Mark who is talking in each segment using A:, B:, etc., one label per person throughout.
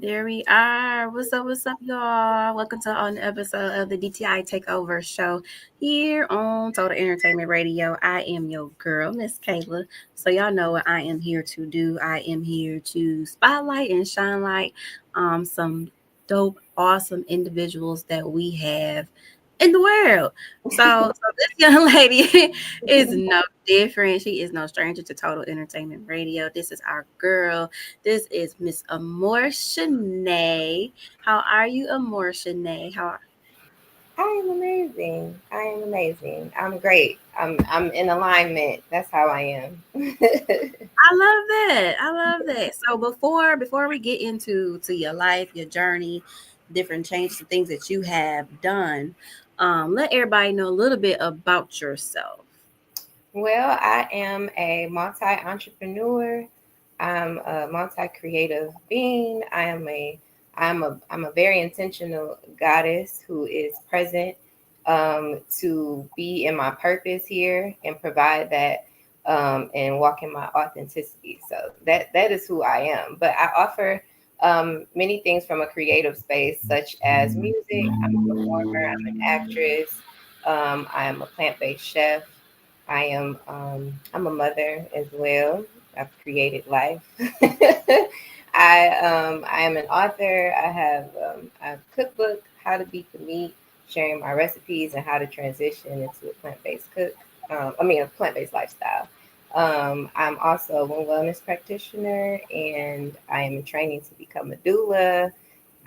A: There we are. What's up, y'all? Welcome to an episode of the DTI Takeover Show here on Total Entertainment Radio. I am your girl, Miss Kayla. So y'all know what I am here to do. I am here to spotlight and shine light some dope, awesome individuals that we have in the world. So this young lady is no different. She is no stranger to Total Entertainment Radio. This is our girl. This is Miss Amor Shanee. How are you, Amor Shanee?
B: I am amazing. I am amazing. I'm great. I'm in alignment. That's how I am.
A: I love that. I love that. So before we get into your life, your journey, different changes and things that you have done, let everybody know a little bit about yourself.
B: Well, I am a multi-entrepreneur. I'm a multi-creative being. I'm a very intentional goddess who is present to be in my purpose here and provide that and walk in my authenticity. So that is who I am. But I offer many things from a creative space, such as music. I'm a performer. I'm an actress. I am a plant-based chef. I'm a mother as well. I've created life. I am an author. I have a cookbook, How to Beat the Meat, sharing my recipes and how to transition into a plant-based cook. A plant-based lifestyle. I'm also a wellness practitioner, and I am in training to become a doula.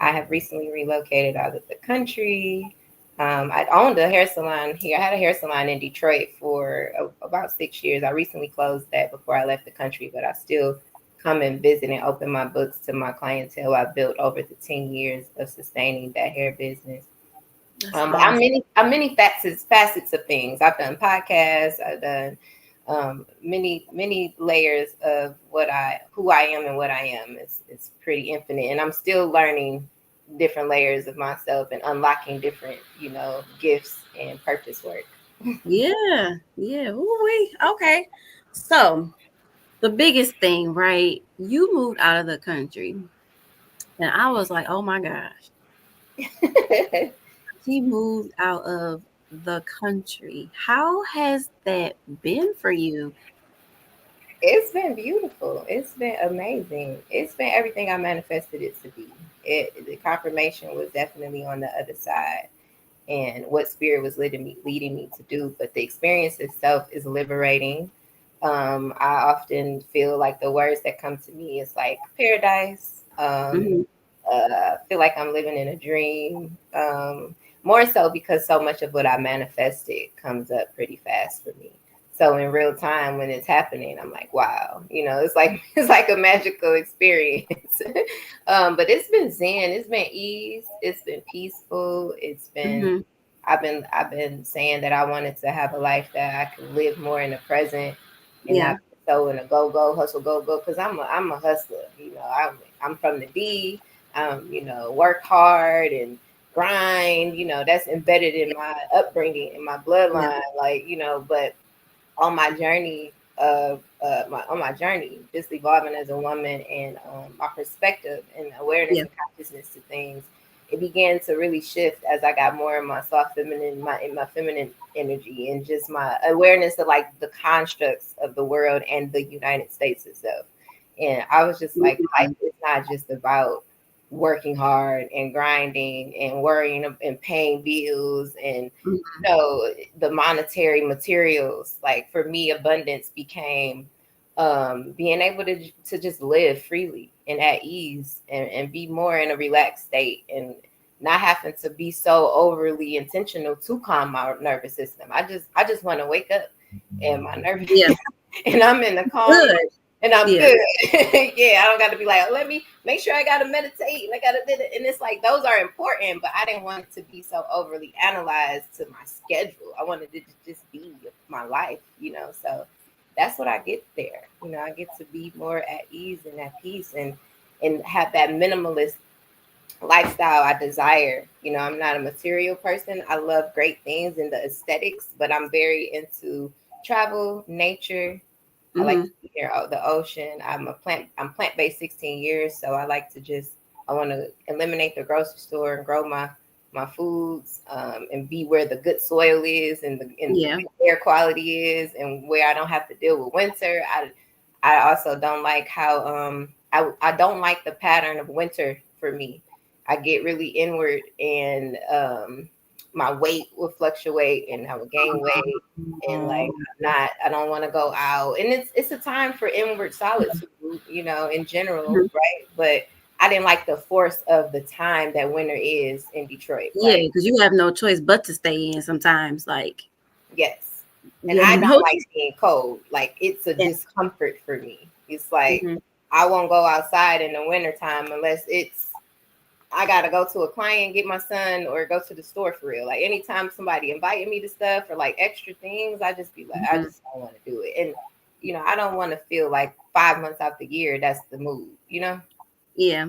B: I have recently relocated out of the country. I owned a hair salon here. I had a hair salon in Detroit for about 6 years. I recently closed that before I left the country, but I still come and visit and open my books to my clientele I built over the 10 years of sustaining that hair business.
A: That's
B: But
A: awesome.
B: I'm many facets of things. I've done podcasts. I've done many layers of who I am and what I am. It's pretty infinite, and I'm still learning different layers of myself and unlocking different gifts and purpose work.
A: Yeah, yeah. Ooh-wee. Okay. So the biggest thing, right? You moved out of the country, and I was like, oh my gosh. He moved out of the country. How has that been for you?
B: It's been beautiful. It's been amazing. It's been everything I manifested it to be. The confirmation was definitely on the other side and what spirit was leading me to do. But the experience itself is liberating. I often feel like the words that come to me is like paradise.
A: Mhm.
B: I feel like I'm living in a dream. More so because so much of what I manifested comes up pretty fast for me. So in real time when it's happening, I'm like, wow, it's like it's like a magical experience. But it's been zen, it's been ease, it's been peaceful,
A: Mhm.
B: I've been saying that I wanted to have a life that I could live more in the present and
A: Yeah.
B: not so in a go hustle go because I'm a hustler. I'm from the D. Work hard and grind. That's embedded in my upbringing, in my
A: Yeah.
B: bloodline. But on my journey on my journey, just evolving as a woman and my perspective and awareness
A: Yeah.
B: and consciousness to things, it began to really shift as I got more in my soft feminine, my feminine energy, and just my awareness of like the constructs of the world and the United States itself. And I was just like, life
A: Mhm.
B: is not just about working hard and grinding and worrying and paying bills and
A: Mhm.
B: the monetary materials. Like for me, abundance became being able to just live freely and at ease and be more in a relaxed state and not having to be so overly intentional to calm my nervous system. I just want to wake up and my nervous
A: Yeah.
B: and I'm in the calm
A: Good.
B: and I'm
A: Yeah.
B: good. Yeah, I don't got to be like, oh, let me make sure I got to meditate and I got to do it. And it's like those are important, but I didn't want it to be so overly analyzed to my schedule. I wanted it to just be my life. So that's what I get there. I get to be more at ease and at peace and have that minimalist lifestyle I desire. I'm not a material person. I love great things and the aesthetics, but I'm very into travel, nature. I like
A: Mhm.
B: to be near the ocean. I'm plant based 16 years, so I like to just I want to eliminate the grocery store and grow my foods, and be where the good soil is and the
A: Yeah.
B: good air quality is, and where I don't have to deal with winter. I also don't like how I don't like the pattern of winter for me. I get really inward, and my weight will fluctuate, and I will gain weight, and like I don't want to go out, and it's a time for inward solitude, in general,
A: Mhm.
B: right? But I didn't like the force of the time that winter is in Detroit.
A: Yeah,
B: Like,
A: because you have no choice but to stay in sometimes. Like
B: yes. And
A: you have
B: I
A: no
B: don't like
A: choice.
B: being cold. Like, it's a
A: Yeah.
B: discomfort for me. It's like
A: Hmm.
B: I won't go outside in the wintertime unless I gotta go to a client, get my son, or go to the store for real. Like, anytime somebody invited me to stuff or like extra things, I just be like, I
A: Hmm.
B: just don't want to do it. And I don't want to feel like 5 months out the year that's the mood.
A: Yeah,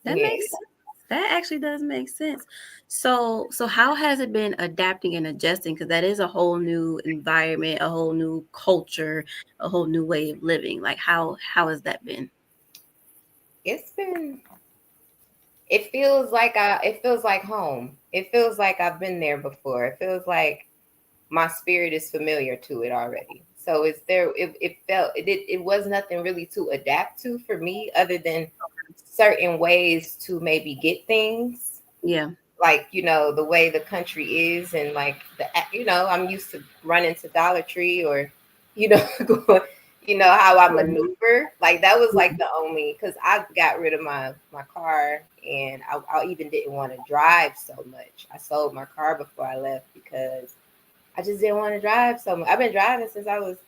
A: that
B: Yeah.
A: makes sense. That actually does make sense. So how has it been adapting and adjusting? Because that is a whole new environment, a whole new culture, a whole new way of living. Like how has that been?
B: It's been it feels like home. It feels like I've been there before. It feels like my spirit is familiar to it already. So it's there. It felt it was nothing really to adapt to for me, other than certain ways to maybe get things,
A: Yeah.
B: like the way the country is, and like I'm used to running to Dollar Tree, or you know how I maneuver. Like, that was like the only, because I got rid of my car, and I even didn't want to drive so much. I sold my car before I left because I just didn't want to drive so much. I've been driving since I was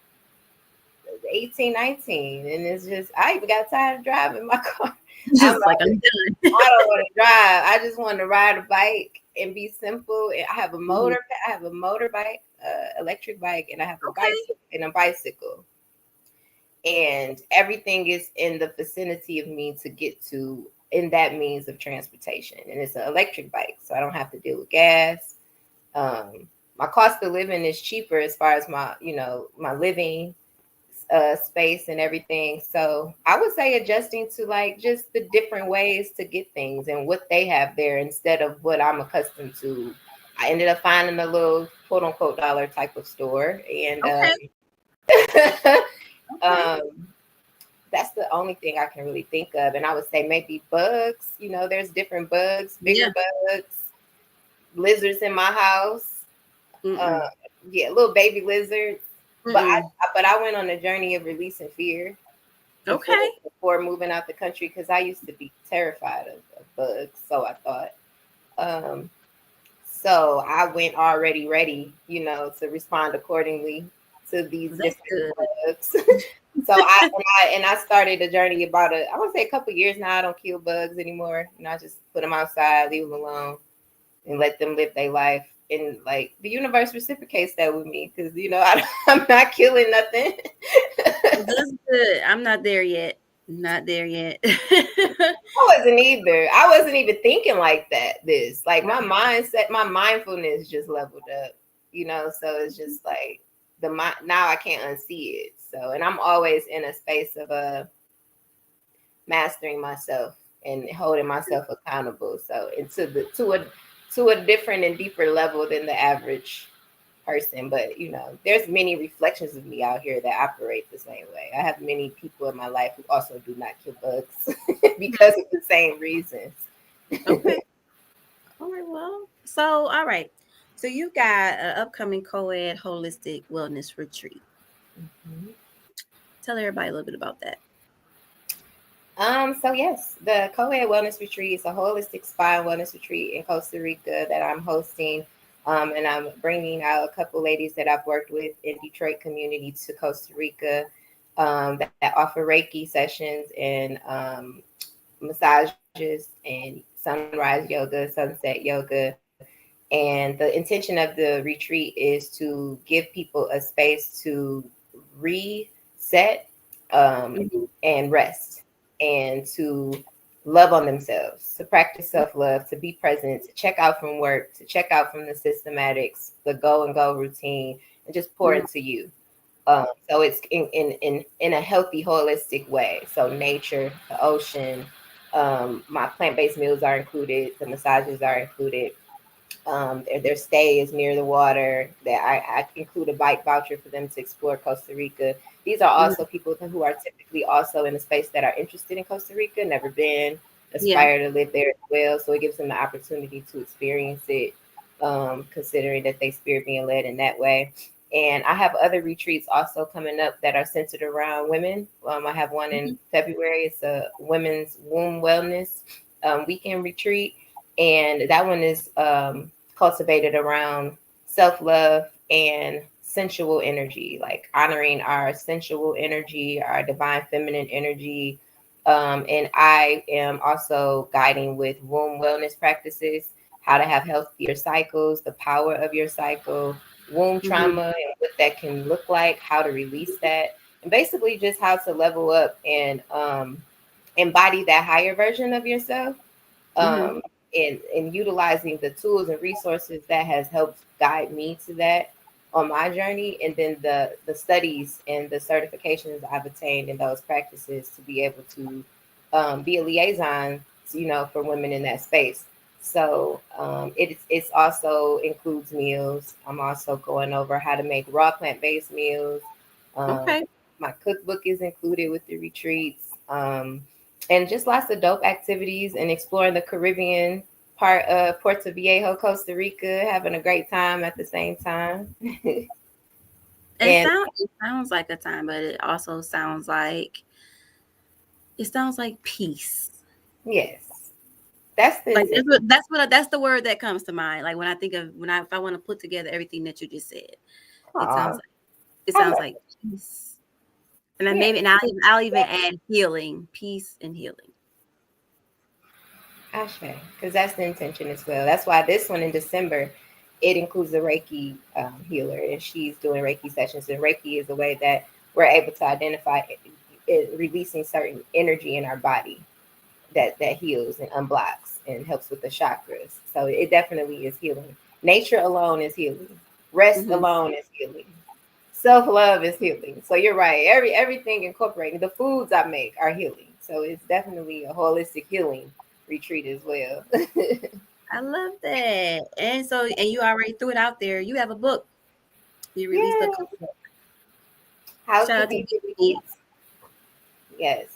B: 18, 19, and it's just I even got tired of driving my car. I'm
A: Just like I'm done.
B: I don't want to drive. I just want to ride a bike and be simple. And I have a
A: Mhm.
B: motorbike, electric bike, and I have a
A: Okay.
B: bicycle, and everything is in the vicinity of me to get to in that means of transportation. And it's an electric bike, so I don't have to deal with gas. My cost of living is cheaper as far as my living space and everything. So I would say adjusting to like just the different ways to get things and what they have there instead of what I'm accustomed to. I ended up finding a little quote unquote dollar type of store, and
A: Okay. Okay.
B: um, that's the only thing I can really think of. And I would say maybe bugs. There's different bugs, bigger
A: Yeah.
B: bugs, lizards in my house. Uh,
A: Mm-mm.
B: yeah, little baby lizards. But
A: Mm-mm.
B: I went on a journey of releasing fear before
A: Okay.
B: moving out the country, because I used to be terrified of bugs. So I thought, um, so I went already ready, to respond accordingly to these
A: That's
B: different
A: good.
B: bugs. So I started a journey about I want to say a couple years now. I don't kill bugs anymore. I just put them outside, leave them alone, and let them live their life. And like the universe reciprocates that with me, because I'm not killing nothing.
A: Well, that's good. I'm not there yet. Not there yet.
B: I wasn't either. I wasn't even thinking like that. This, like, my
A: Right.
B: mindset, my mindfulness just leveled up. So it's just like the mind. Now I can't unsee it. So, and I'm always in a space of mastering myself and holding myself accountable. So, into the to a different and deeper level than the average person. But there's many reflections of me out here that operate the same way. I have many people in my life who also do not kill bugs because of the same reasons.
A: Okay. All right. Well, so all right. So you got an upcoming co-ed holistic wellness retreat.
B: Mhm.
A: Tell everybody a little bit about that.
B: So yes, the co-ed wellness retreat is a holistic spa and wellness retreat in Costa Rica that I'm hosting. And I'm bringing out a couple ladies that I've worked with in Detroit community to Costa Rica, that offer Reiki sessions and massages and sunrise yoga, sunset yoga. And the intention of the retreat is to give people a space to reset,
A: Mhm.
B: and rest, and to love on themselves, to practice self love, to be present, to check out from work, to check out from the systematics, the go and go routine, and just pour
A: Mhm.
B: into you. So it's in a healthy, holistic way. So nature, the ocean, My plant-based meals are included. The massages are included. Their stay is near the water. That I include a bike voucher for them to explore Costa Rica. These are
A: Mhm.
B: also people who are typically also in a space that are interested in Costa Rica, never been,
A: Yeah.
B: aspire to live there as well. So it gives them the opportunity to experience it, considering that they spirit being led in that way. And I have other retreats also coming up that are centered around women. I have one in
A: Mhm.
B: February. It's a women's womb wellness weekend retreat, and that one is cultivated around self love and sensual energy, like honoring our sensual energy, our divine feminine energy. And I am also guiding with womb wellness practices, how to have healthier cycles, the power of your cycle, womb
A: Mhm.
B: trauma, and what that can look like, how to release that, and basically just how to level up and embody that higher version of yourself,
A: Mhm.
B: um, and utilizing the tools and resources that has helped guide me to that on my journey, and then the studies and the certifications I've attained in those practices to be able to be a liaison, for women in that space. So it's also includes meals. I'm also going over how to make raw plant-based meals. Um,
A: Okay.
B: my cookbook is included with the retreats. And just lots of dope activities and exploring the Caribbean part of Puerto Viejo, Costa Rica, having a great time at the same time. And
A: It sounds like a time, but it also sounds like peace.
B: yes, that's the
A: Like
B: intent.
A: that's the word that comes to mind. Like when I think of when I if I want to put together everything that you just said, it sounds
B: Aw,
A: like it
B: I
A: sounds
B: love
A: like
B: it.
A: peace. And then
B: Yeah,
A: maybe and I'll even add healing, peace and healing.
B: Ashe, because that's the intention as well. That's why this one in December, it includes a Reiki healer, and she's doing Reiki sessions. And Reiki is a way that we're able to identify releasing certain energy in our body that heals and unblocks and helps with the chakras. So it definitely is healing. Nature alone is healing. Rest
A: Mhm.
B: alone is healing. Self love is healing. So you're right. Everything incorporating the foods I make are healing. So it's definitely a holistic healing retreat as well.
A: I love that. And so and you already threw it out there. You have a book. You released a
B: Yeah.
A: cookbook.
B: How
A: Shout
B: to
A: out to
B: be
A: Big
B: the
A: Meat.
B: meat. Yes.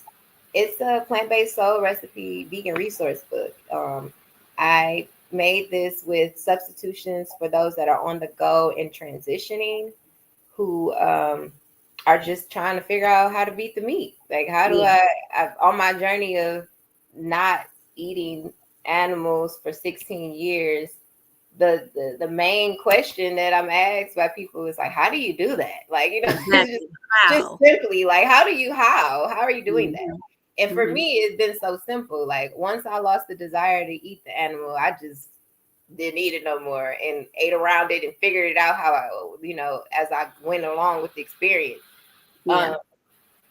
B: It's a plant-based soul recipe vegan resource book. I made this with substitutions for those that are on the go and transitioning, who are just trying to figure out how to beat the meat. Like, how do
A: Yeah.
B: I on my journey of not eating animals for 16 years, the main question that I'm asked by people is like, how do you do that? Like,
A: Exactly.
B: just
A: How?
B: simply like, how are you doing that?
A: Mhm.
B: And for
A: Mhm.
B: me, it's been so simple. Like, once I lost the desire to eat the animal, I just didn't eat it no more and ate around it and figured it out how as I went along with the experience.
A: Yeah.
B: Um,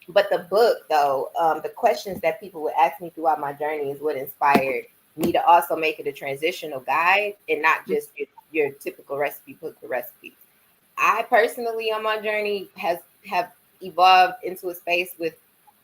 B: but the book, though, the questions that people would ask me throughout my journey is what inspired me to also make it a transitional guide and not
A: Mm.
B: just your typical recipe book for recipes. I personally on my journey have evolved into a space with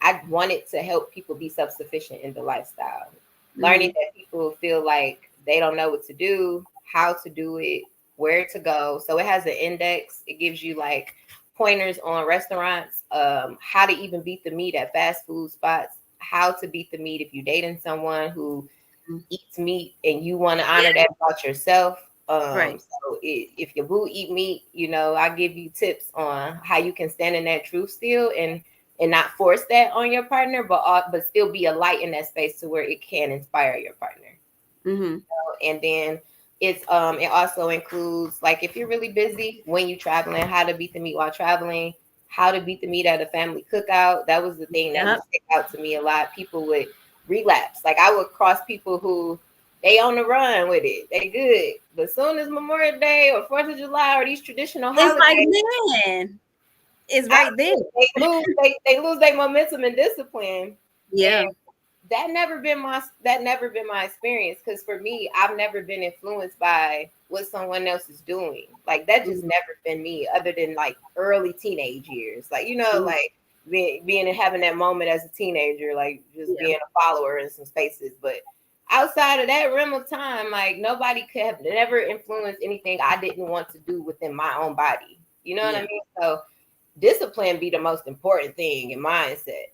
B: I wanted to help people be self-sufficient in the lifestyle. Learning
A: Mhm.
B: that people feel like they don't know what to do, how to do it, where to go. So it has an index. It gives you like pointers on restaurants, how to even beat the meat at fast food spots, how to beat the meat if you're dating someone who
A: Mhm.
B: eats meat and you want to honor
A: Yeah.
B: that about yourself.
A: Right.
B: So if your boo eat meat, I give you tips on how you can stand in that truth still and not force that on your partner, but still be a light in that space to where it can inspire your partner.
A: Mhm.
B: And then it also includes, like, if you're really busy when you're traveling, how to beat the meat while traveling, how to beat the meat at a family cookout. That was the thing that would
A: Yep.
B: stick out to me a lot. People would relapse. Like, I would cross people who they on the run with it, they good, but as soon as Memorial Day or 4th of July or these traditional
A: It's like,
B: holidays,
A: man, it's
B: I
A: right there.
B: they lose their momentum and discipline.
A: Yeah.
B: That never been my experience, because for me, I've never been influenced by what someone else is doing. Like, that just
A: Mhm.
B: never been me, other than like early teenage years, like,
A: Mhm.
B: like being and having that moment as a teenager, like just
A: Yeah.
B: being a follower in some spaces. But outside of that realm of time, like nobody could have never influenced anything I didn't want to do within my own body. You know what I
A: Yeah.
B: mean? So discipline be the most important thing in mindset.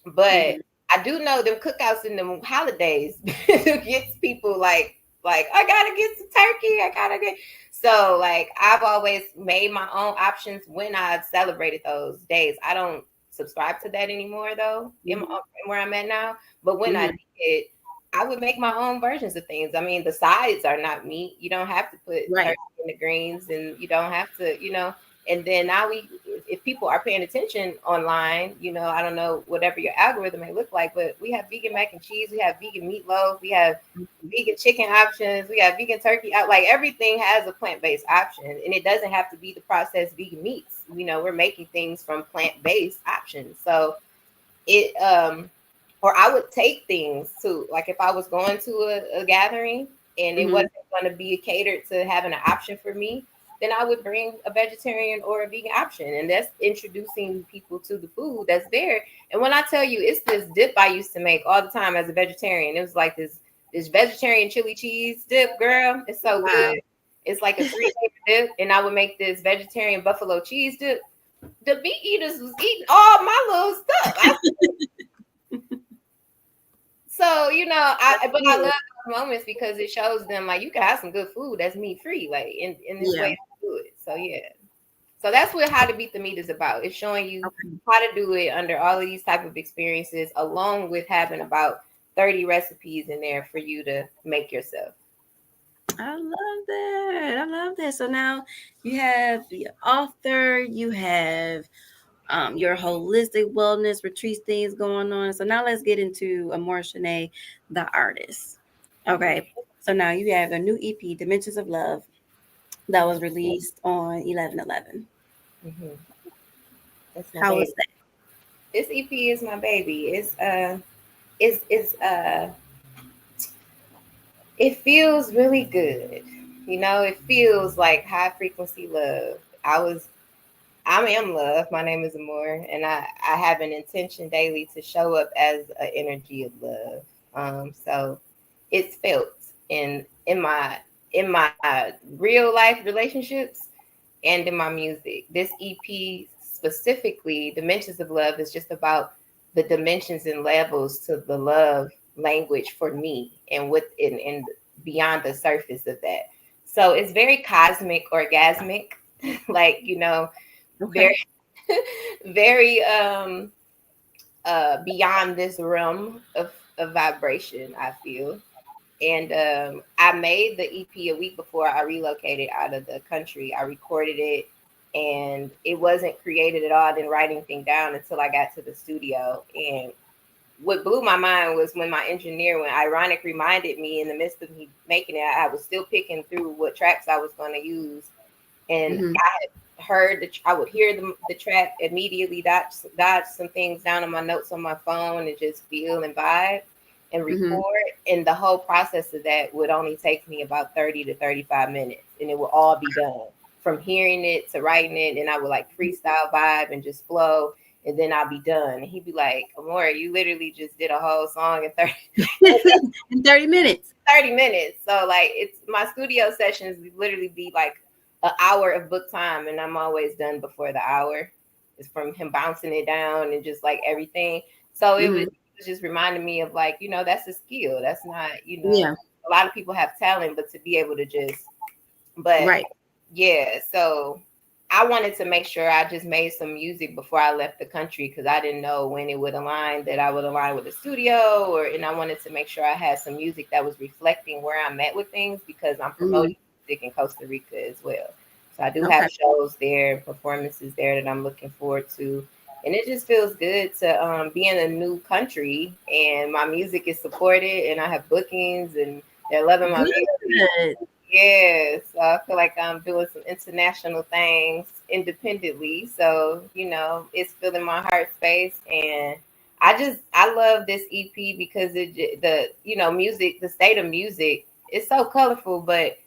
B: But
A: Mhm.
B: I do know them cookouts in the holidays gets people like I gotta get some turkey. I gotta get so like I've always made my own options when I've celebrated those days. I don't subscribe to that anymore though
A: Mhm.
B: where I'm at now. But when I
A: Mhm.
B: did, I would make my own versions of things. I mean, the sides are not meat. You don't have to put turkey
A: Right.
B: in the greens, and you don't have to, and then now if people are paying attention online, I don't know whatever your algorithm may look like, but we have vegan mac and cheese, we have vegan meatloaf, we have
A: Mhm.
B: vegan chicken options, we have vegan turkey. Like everything has a plant-based option, and it doesn't have to be the processed vegan meats. We're making things from plant-based options. So it or I would take things too. Like if I was going to a gathering and it
A: Mhm.
B: wasn't going to be catered to having an option for me, then I would bring a vegetarian or a vegan option. And that's introducing people to the food that's there. And when I tell you, it's this dip I used to make all the time as a vegetarian. It was like this vegetarian chili cheese dip, girl. It's so
A: Wow.
B: good. It's like a 3 layer dip, and I would make this vegetarian buffalo cheese dip. The meat eaters was eating all my little stuff. So
A: That's
B: but I love
A: good.
B: those moments because it shows them like you can have some good food that's meat free, like in this way
A: Yeah.
B: to do it. So yeah, so that's what How to Beat the Meat is about. It's showing you
A: Okay.
B: how to do it under all of these type of experiences, along with having about 30 recipes in there for you to make yourself.
A: I love that. I love that. So now you have the author, you have your holistic wellness retreat things going on. So now let's get into Amor Shanee, the artist. Okay. So now you have a new EP, Dimensions of Love, that was released on 11/11.
B: Mm-hmm. That's my
A: How was
B: baby. This EP is my baby. It's it feels really good. It feels like high frequency love. I am love. My name is Amor, and I have an intention daily to show up as an energy of love. So it's felt in my real life relationships and in my music. This EP specifically, Dimensions of Love, is just about the dimensions and levels to the love language for me and and beyond the surface of that. So it's very cosmic, orgasmic, like
A: that? Okay.
B: very very beyond this realm of vibration, I feel. And I made the EP a week before I relocated out of the country. I recorded it, and it wasn't created at all. I didn't write anything down until I got to the studio. And what blew my mind was when my engineer, when ironic reminded me in the midst of me making it, I was still picking through what tracks I was going to use, and
A: Mm-hmm.
B: I would hear the track immediately, dodge some things down on my notes on my phone, and just feel and vibe and
A: Mm-hmm.
B: record. And the whole process of that would only take me about 30 to 35 minutes, and it would all be done from hearing it to writing it. And I would like freestyle vibe and just flow, and then I'll be done. And he'd be like, Amora, you literally just did a whole song in 30
A: In 30 minutes.
B: 30 minutes. So like it's my studio sessions literally be like an hour of book time, and I'm always done before the hour. It's from him bouncing it down and just like everything. So it was,
A: Mm-hmm.
B: it was just reminding me of like, that's a skill. That's not,
A: Yeah.
B: a lot of people have talent, but to be able to just but
A: Right.
B: yeah, so I wanted to make sure I just made some music before I left the country because I didn't know when it would align, that I would align with the studio, and I wanted to make sure I had some music that was reflecting where I'm at with things because I'm
A: Mm-hmm.
B: promoting music in Costa Rica as well. So I do have
A: Okay.
B: shows there, performances there that I'm looking forward to. And it just feels good to be in a new country and my music is supported and I have bookings and they're loving my music.
A: Good.
B: Yeah, so I feel like I'm doing some international things independently. So, it's filling my heart space. And I love this EP because music, the state of music is so colorful, but,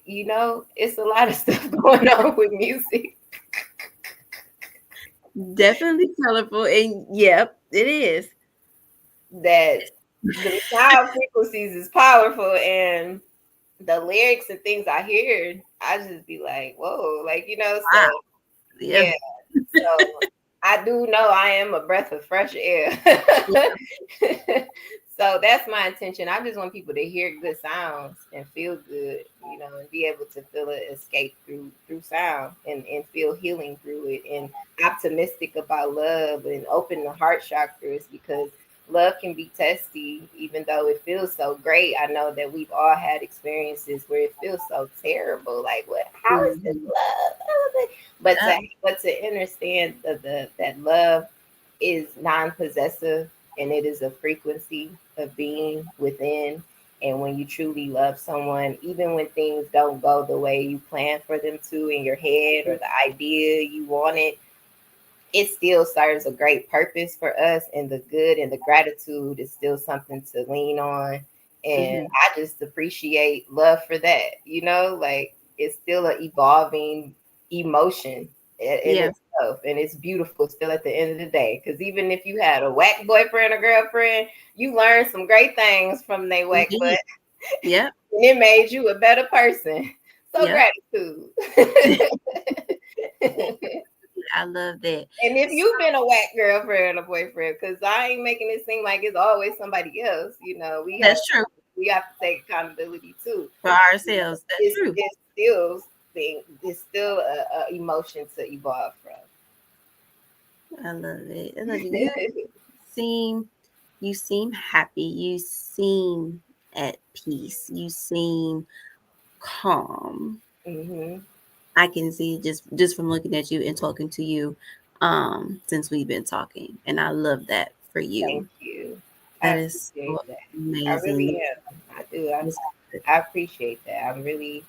B: it's a lot of stuff going on with music.
A: Definitely colorful, and yep, it is.
B: That the sound frequencies is powerful, and the lyrics and things I hear, I just be like, whoa, like, so
A: Wow. Yeah.
B: yeah. So I do know I am a breath of fresh air. So that's my intention. I just want people to hear good sounds and feel good, and be able to feel an escape through sound, and feel healing through it, and optimistic about love, and open the heart chakras, because love can be testy, even though it feels so great. I know that we've all had experiences where it feels so terrible. Like, what? How is this
A: Mhm.
B: love? But
A: Yep.
B: to understand that love is non-possessive, and it is a frequency of being within. And when you truly love someone, even when things don't go the way you plan for them to in your head, or the idea you wanted, it still serves a great purpose for us, and the good and the gratitude is still something to lean on. And
A: Mhm.
B: I just appreciate love for that, like, it's still an evolving emotion in
A: Yeah.
B: itself, and it's beautiful still at the end of the day, because even if you had a whack boyfriend or girlfriend, you learned some great things from their whack
A: Indeed.
B: butt,
A: Yep.
B: and it made you a better person. So
A: Yep.
B: gratitude.
A: I love that.
B: And if you've been a whack girlfriend or boyfriend, because I ain't making it seem like it's always somebody else,
A: That's true
B: we have to take accountability too.
A: for ourselves. That's
B: It's
A: true.
B: it's still a emotion to evolve
A: I love it. I love it.
B: from.
A: Seem you seem happy. You seem at peace. You seem calm.
B: Hmm.
A: I can see just from looking at you and talking to you since we've been talking. And I love that for
B: Thank
A: you.
B: you. I
A: That is so
B: appreciate that. I
A: amazing.
B: really am. I do.
A: That's good.
B: I appreciate that. I really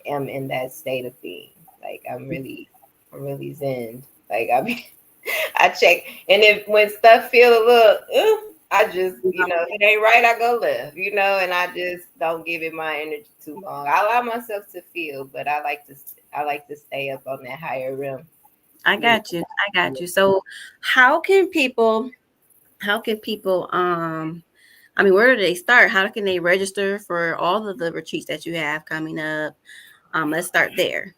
B: am in that state of being. Like, I'm really zen. Like, I check, and if when stuff feel a little, I just, if it ain't right, I go left, and I just don't give it my energy too long. I allow myself to feel, but I like to stay up on that higher realm.
A: I
B: You
A: got you. I got you. So how can people I mean, where do they start? How can they register for all of the retreats that you have coming up? Let's start there.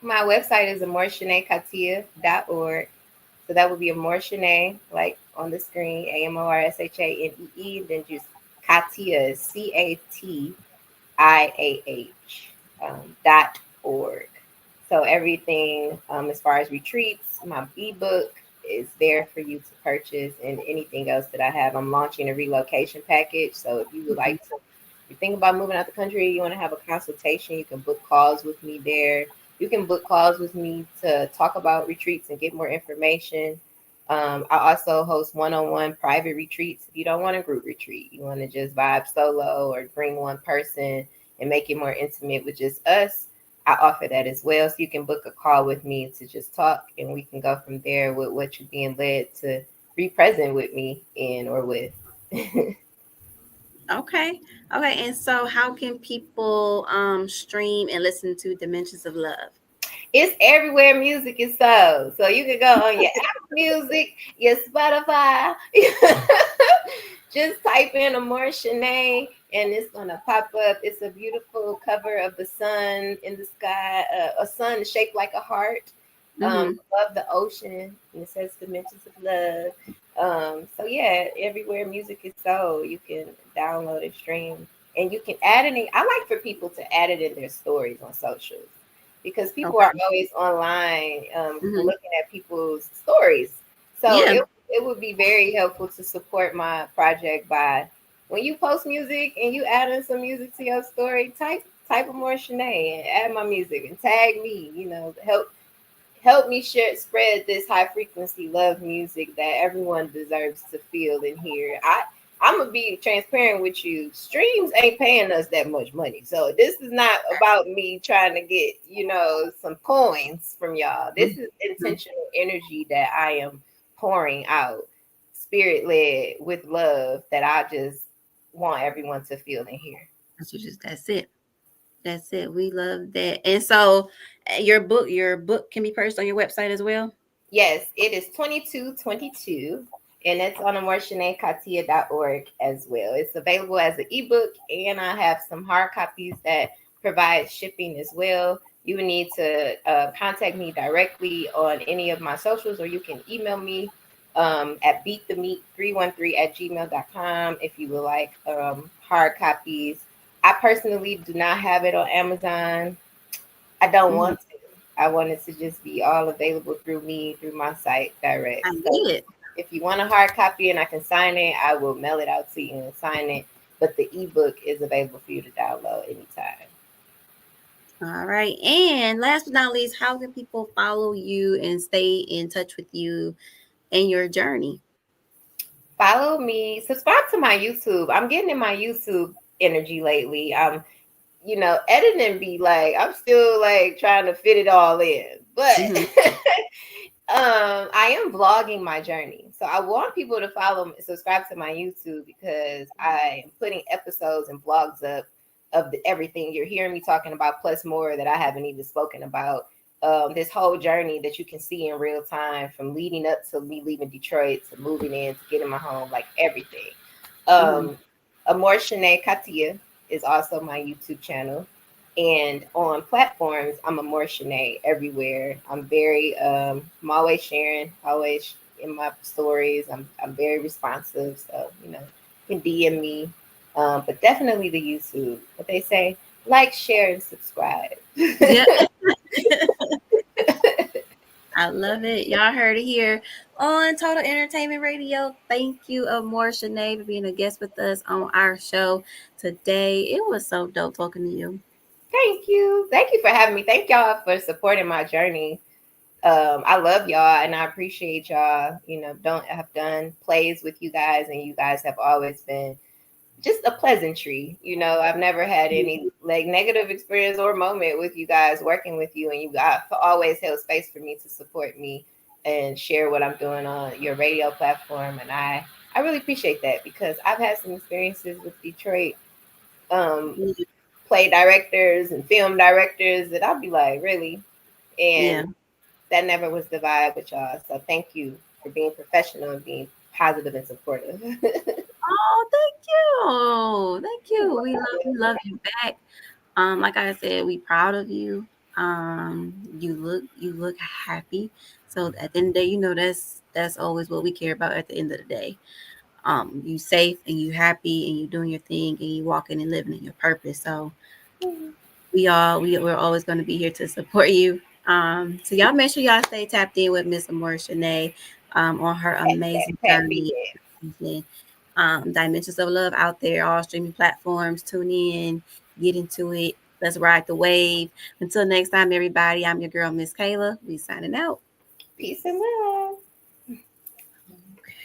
B: My website is amorshaneekatia.org. So that would be Amor Shanee, like on the screen, AMORSHANEE, then just Katia, CATIAH, .org. So everything, as far as retreats, my ebook is there for you to purchase, and anything else that I have. I'm launching a relocation package. So if you would
A: Mhm.
B: like to, you think about moving out the country, you want to have a consultation, you can book calls with me there. You can book calls with me to talk about retreats and get more information. I also host one-on-one private retreats. If you don't want a group retreat, you want to just vibe solo or bring one person and make it more intimate with just us, I offer that as well. So you can book a call with me to just talk, and we can go from there with what you're being led to be present with me in or with.
A: Okay. Okay. And so how can people stream and listen to Dimensions of Love?
B: It's everywhere music is sold. So you can go on your Apple Music, your Spotify. Just type in Amor Shanee, and it's gonna pop up. It's a beautiful cover of the sun in the sky, a sun shaped like a heart,
A: Mm-hmm.
B: above the ocean, and it says Dimensions of Love. So yeah, everywhere music is sold, you can download and stream, and you can add it in. I like for people to add it in their stories on socials, because people are
A: Okay.
B: always online,
A: Mm-hmm.
B: looking at people's stories. So
A: Yeah.
B: it would be very helpful to support my project by, when you post music and you add in some music to your story, type of more Shanae and add my music and tag me. Help me spread this high frequency love music that everyone deserves to feel and hear. I'm gonna be transparent with you. Streams ain't paying us that much money, so this is not about me trying to get some coins from y'all. This is
A: Mhm.
B: intentional energy that I am pouring out, spirit led, with love, that I just want everyone to feel and hear.
A: That's it. That's it. We love that. And so your book can be purchased on your website as well.
B: Yes, it is 2222, and it's on amorshaneekatia.org as well. It's available as an ebook, and I have some hard copies that provide shipping as well. You would need to contact me directly on any of my socials, or you can email me at beatthemeat313 at gmail.com if you would like hard copies. I personally do not have it on Amazon. I don't
A: Mm-hmm.
B: want to. I want it to just be all available through me, through my site direct.
A: I
B: So
A: get it.
B: if you want a hard copy and I can sign it, I will mail it out to you and sign it. But the ebook is available for you to download anytime.
A: All right. And last but not least, how can people follow you and stay in touch with you and your journey?
B: Follow me, subscribe to my YouTube. I'm getting in my YouTube energy lately. Editing be like I'm still like trying to fit it all in. But
A: Mm-hmm.
B: I am vlogging my journey. So I want people to subscribe to my YouTube because I am putting episodes and vlogs up of everything you're hearing me talking about, plus more that I haven't even spoken about. This whole journey that you can see in real time from leading up to me leaving Detroit to moving in to getting my home, like everything.
A: Mm-hmm.
B: Um, Amor Shanee Katia is also my YouTube channel. And on platforms, I'm a more Shanae everywhere. I'm always sharing, always in my stories. I'm very responsive, so you can DM me. But definitely the YouTube. What they say, like, share, and subscribe.
A: Yeah. I love it. Y'all heard it here on Total Entertainment Radio. Thank you, Amor Shanee, for being a guest with us on our show today. It was so dope talking to you.
B: Thank you for having me. Thank y'all for supporting my journey. I love y'all and I appreciate y'all. Don't have done plays with you guys, and you guys have always been just a pleasantry. I've never had any like negative experience or moment with you guys working with you, and you guys always held space for me to support me and share what I'm doing on your radio platform. And I really appreciate that because I've had some experiences with Detroit um, play directors and film directors that I'll be like, really?
A: Yeah.
B: And that never was the vibe with y'all. So thank you for being professional and being positive and supportive.
A: Oh, thank you. Thank you. We love you back. Like I said, we proud of you. You look happy. So at the end of the day, that's always what we care about at the end of the day. You safe and you happy and you doing your thing and you walking and living in your purpose. So we're always going to be here to support you. So y'all make sure y'all stay tapped in with Miss Amor Shanee on her amazing
B: Tap me
A: journey.
B: in.
A: Dimensions of Love out there, all streaming platforms. Tune in, get into it. Let's ride the wave. Until next time, everybody, I'm your girl, Miss Kayla. We signing out.
B: Peace and love.